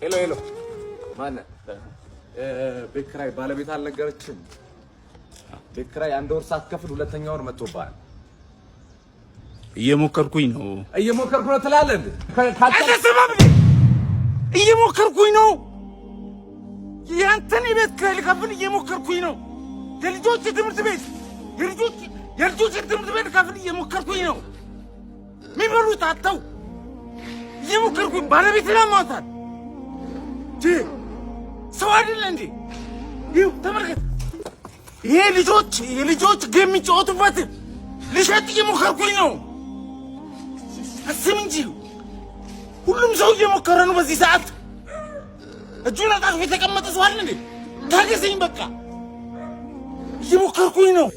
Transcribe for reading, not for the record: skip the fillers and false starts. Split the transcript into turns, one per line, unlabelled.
ሄሎ ማን ቤት ኪራይ ባለቤት አልነገረችም? ቤት ኪራይ አንድ ወር ሳትከፍል ሁለተኛ ወር መጥቶብሃል።
እየሞከርኩኝ ነው
ትላለህ እንዴ?
እየሞከርኩኝ ነው። ያንተን የቤት ኪራይ ልከፍል እየሞከርኩኝ ነው። የልጆች ትምህርት ቤት ልከፍል እየሞከርኩኝ ነው። የሚበሉት አጥተው እየሞከርኩኝ ባለቤትን አሟታል። ሰው አይደለ እንዴ? ይኸው ተመልከት። ይሄ የልጆች ጌም የሚጫወቱበት ልሸጥ እየሞከርኩኝ ነው። አስብ እንጂ ሁሉም ሰው እየሞከረ ነው በዚህ ሰዓት። እጁን አጣጥፎ የተቀመጠ ሰው አለ እንዴ? ታገሰኝ በቃ እየሞከርኩኝ ነው።